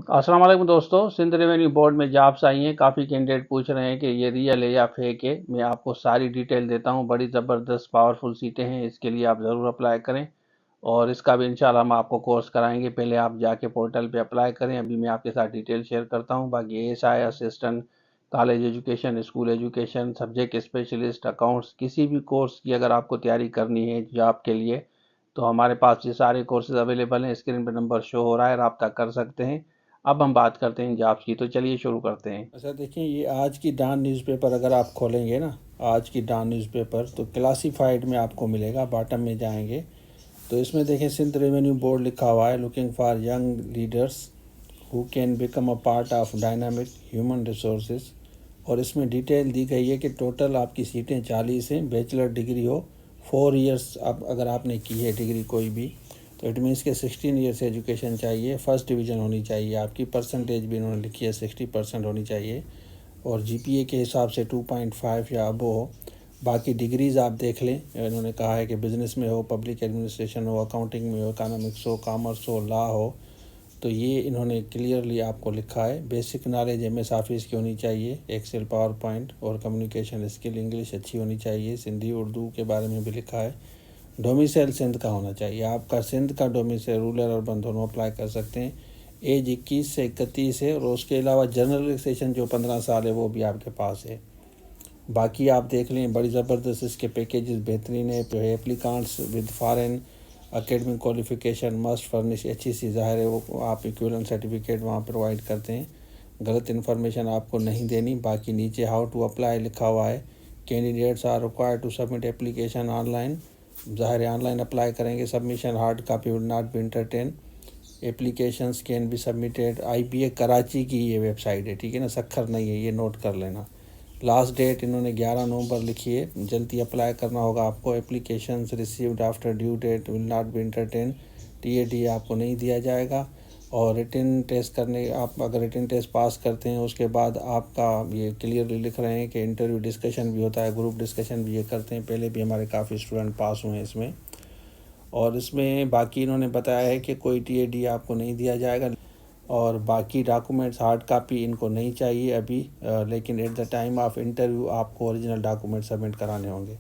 अस्सलाम वालेकुम दोस्तों। सिंध रेवेन्यू बोर्ड में जॉब्स आई हैं। काफ़ी कैंडिडेट पूछ रहे हैं कि ये रियल है या फेक है। मैं आपको सारी डिटेल देता हूँ। बड़ी ज़बरदस्त पावरफुल सीटें हैं, इसके लिए आप ज़रूर अप्लाई करें और इसका भी इंशाल्लाह हम आपको कोर्स कराएंगे। पहले आप जाके पोर्टल पे अप्लाई करें। अभी मैं आपके साथ डिटेल शेयर करता हूँ। बाकी ASI assistant, college education, school education, subject specialist, accounts, किसी भी कोर्स की अगर आपको तैयारी करनी है जॉब के लिए तो हमारे पास ये सारे कोर्सेज अवेलेबल हैं। स्क्रीन पे नंबर शो हो रहा है, रब्ता कर सकते हैं। अब हम बात करते हैं जॉब्स की, तो चलिए शुरू करते हैं। अच्छा देखिए, ये आज की डॉन न्यूज़पेपर अगर आप खोलेंगे ना, आज की डॉन न्यूज़पेपर तो क्लासिफाइड में आपको मिलेगा। बॉटम में जाएंगे तो इसमें देखें सिंध रेवेन्यू बोर्ड लिखा हुआ है, looking for young leaders who can become a part of dynamic human resources. और इसमें डिटेल दी गई है कि टोटल आपकी सीटें 40 हैं। बैचलर डिग्री हो 4 इयर्स अब अगर आपने की है डिग्री कोई भी, तो इट मीन्स के 16 ईयर्स एजुकेशन चाहिए। फर्स्ट डिवीज़न होनी चाहिए आपकी। परसेंटेज भी इन्होंने लिखी है 60% होनी चाहिए। और जीपीए के हिसाब से 2.5 या अबो हो। बाकी डिग्रीज़ आप देख लें, इन्होंने कहा है कि बिज़नेस में हो, पब्लिक एडमिनिस्ट्रेशन हो, अकाउंटिंग में हो, इकोनॉमिक्स हो, कॉमर्स हो, लॉ हो। तो ये इन्होंने क्लियरली आपको लिखा है। बेसिक नॉलेज एमएस ऑफिस की होनी चाहिए, एक्सेल, पावर पॉइंट और कम्युनिकेशन स्किल, इंग्लिश अच्छी होनी चाहिए। सिंधी उर्दू के बारे में भी लिखा है। डोमिसाइल सिंध का होना चाहिए आपका। सिंध का डोमिसाइल, रूरल अर्बन दोनों अप्लाई कर सकते हैं। एज 21 से 31 है और उसके अलावा जनरल रिलेक्सेशन जो 15 साल है वो भी आपके पास है। बाकी आप देख लें, बड़ी ज़बरदस्त इसके पैकेजेस बेहतरीन है। Applicants with foreign academic qualification must furnish अच्छी सी ज़ाहिर है वो आप इक्विवेलेंट सर्टिफिकेट वहाँ प्रोवाइड करते हैं। गलत इन्फॉर्मेशन आपको नहीं देनी। बाकी नीचे हाउ टू अप्लाई लिखा हुआ है। Candidates are required to submit application online. ज़ाहिर है ऑनलाइन अप्लाई करेंगे। Submission hard copy will not be entertain. Applications can be submitted. IBA Karachi की ये वेबसाइट है, ठीक है ना, सखर नहीं है, ये नोट कर लेना। लास्ट डेट इन्होंने 11 नवंबर लिखी है। जल्दी अप्लाई करना होगा आपको। Applications received after due date will not be entertain. TAD आपको नहीं दिया जाएगा। और रिटन टेस्ट करने, आप अगर रिटन टेस्ट पास करते हैं उसके बाद आपका ये क्लियरली लिख रहे हैं कि इंटरव्यू डिस्कशन भी होता है, ग्रुप डिस्कशन भी ये करते हैं। पहले भी हमारे काफ़ी स्टूडेंट पास हुए हैं इसमें। और इसमें बाकी इन्होंने बताया है कि कोई टीएडी आपको नहीं दिया जाएगा। और बाकी डॉक्यूमेंट्स हार्ड कापी इनको नहीं चाहिए अभी, लेकिन at the time of interview आपको ओरिजिनल डॉक्यूमेंट सबमिट कराने होंगे।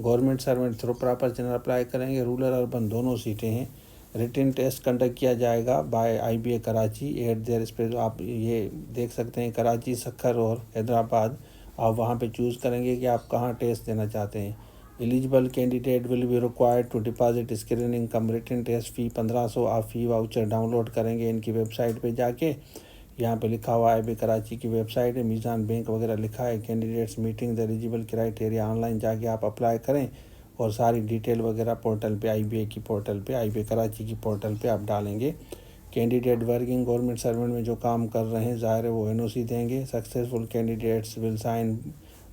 Government servant through proper channel apply करेंगे। रूरल अर्बन दोनों सीटें हैं। रिटन टेस्ट कंडक्ट किया जाएगा by IBA Karachi at their space. आप ये देख सकते हैं कराची, सखर और हैदराबाद। आप वहाँ पे चूज़ करेंगे कि आप कहाँ टेस्ट देना चाहते हैं। Eligible candidate will be required to deposit screening cum written test fee 1500। आप फ़ी वाउचर डाउनलोड करेंगे इनकी वेबसाइट पे जाके। यहाँ पे लिखा हुआ है भी कराची की वेबसाइट है, मीज़ान बैंक वगैरह लिखा है। Candidates meeting the eligible criteria, online जाके आप अप्लाई करें और सारी डिटेल वगैरह पोर्टल पे, आईबीए की पोर्टल पे, आईबीए कराची की पोर्टल पे आप डालेंगे। कैंडिडेट वर्किंग गवर्नमेंट सर्वेंट में जो काम कर रहे हैं ज़ाहिर है वो एनओसी देंगे। Successful candidates will sign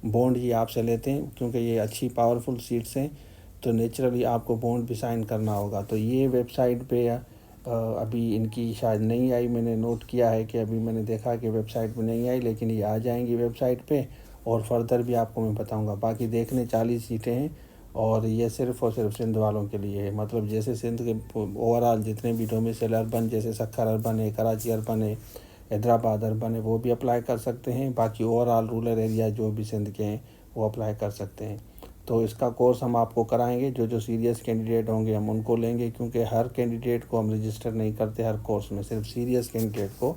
bond ये आपसे लेते हैं क्योंकि ये अच्छी पावरफुल सीट्स हैं, तो नेचुरली आपको बॉन्ड भी साइन करना होगा। तो ये वेबसाइट पे अभी इनकी शायद नहीं आई। मैंने नोट किया है कि अभी मैंने देखा कि वेबसाइट पे नहीं आई, लेकिन ये आ जाएंगी वेबसाइट पे और फर्दर भी आपको मैं बताऊंगा। बाकी देखने 40 सीटें हैं और ये सिर्फ़ और सिर्फ सिंध वालों के लिए है। मतलब जैसे सिंध के ओवरऑल जितने भी डोमिसाइल अर्बन, जैसे सखर अर्बन है, कराची अर्बन है, हैदराबाद अर्बन है, वो भी अप्लाई कर सकते हैं। बाकी ओवरऑल रूरल एरिया जो भी सिंध के हैं वो अप्लाई कर सकते हैं। तो इसका कोर्स हम आपको कराएंगे। जो जो सीरियस कैंडिडेट होंगे हम उनको लेंगे, क्योंकि हर कैंडिडेट को हम रजिस्टर नहीं करते हर कोर्स में। सिर्फ सीरियस कैंडिडेट को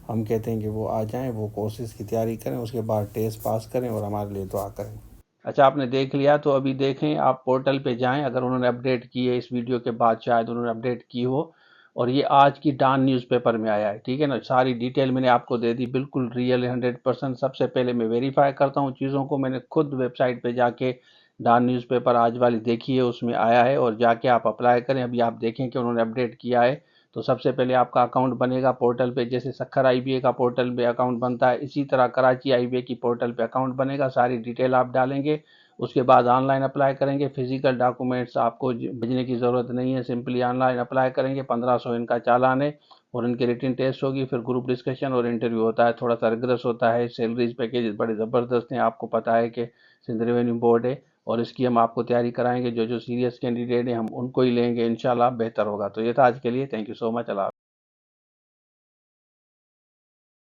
हम कहते हैं कि वो आ जाएं, वो कोर्सेज़ की तैयारी करें, उसके बाद टेस्ट पास करें और हमारे लिए दुआ करें। अच्छा, आपने देख लिया तो अभी देखें, आप पोर्टल पे जाएं। अगर उन्होंने अपडेट की है इस वीडियो के बाद, शायद उन्होंने अपडेट की हो। और ये आज की डॉन न्यूज़पेपर में आया है, ठीक है ना। सारी डिटेल मैंने आपको दे दी, बिल्कुल रियल है, 100%। सबसे पहले मैं वेरीफाई करता हूँ चीज़ों को। मैंने खुद वेबसाइट पे जाके डॉन न्यूज़पेपर आज वाली देखी है, उसमें आया है। और जाके आप अप्लाई करें। अभी आप देखें कि उन्होंने अपडेट किया है। तो सबसे पहले आपका अकाउंट बनेगा पोर्टल पे। जैसे सखर आईबीए का पोर्टल पे अकाउंट बनता है, इसी तरह कराची आईबीए की पोर्टल पे अकाउंट बनेगा। सारी डिटेल आप डालेंगे, उसके बाद ऑनलाइन अप्लाई करेंगे। फिजिकल डॉक्यूमेंट्स आपको भेजने की ज़रूरत नहीं है, सिंपली ऑनलाइन अप्लाई करेंगे। 1500 इनका चालान है और इनकी रिटन टेस्ट होगी, फिर ग्रुप डिस्कशन और इंटरव्यू होता है। थोड़ा सा रिग्रेस होता है। सैलरीज पैकेज बड़े ज़बरदस्त हैं, आपको पता है कि सिंध रेवेन्यू बोर्ड है और इसकी हम आपको तैयारी कराएंगे। जो जो सीरियस कैंडिडेट हैं हम उनको ही लेंगे, इंशाल्लाह बेहतर होगा। तो ये था आज के लिए। Thank you so much. Allah.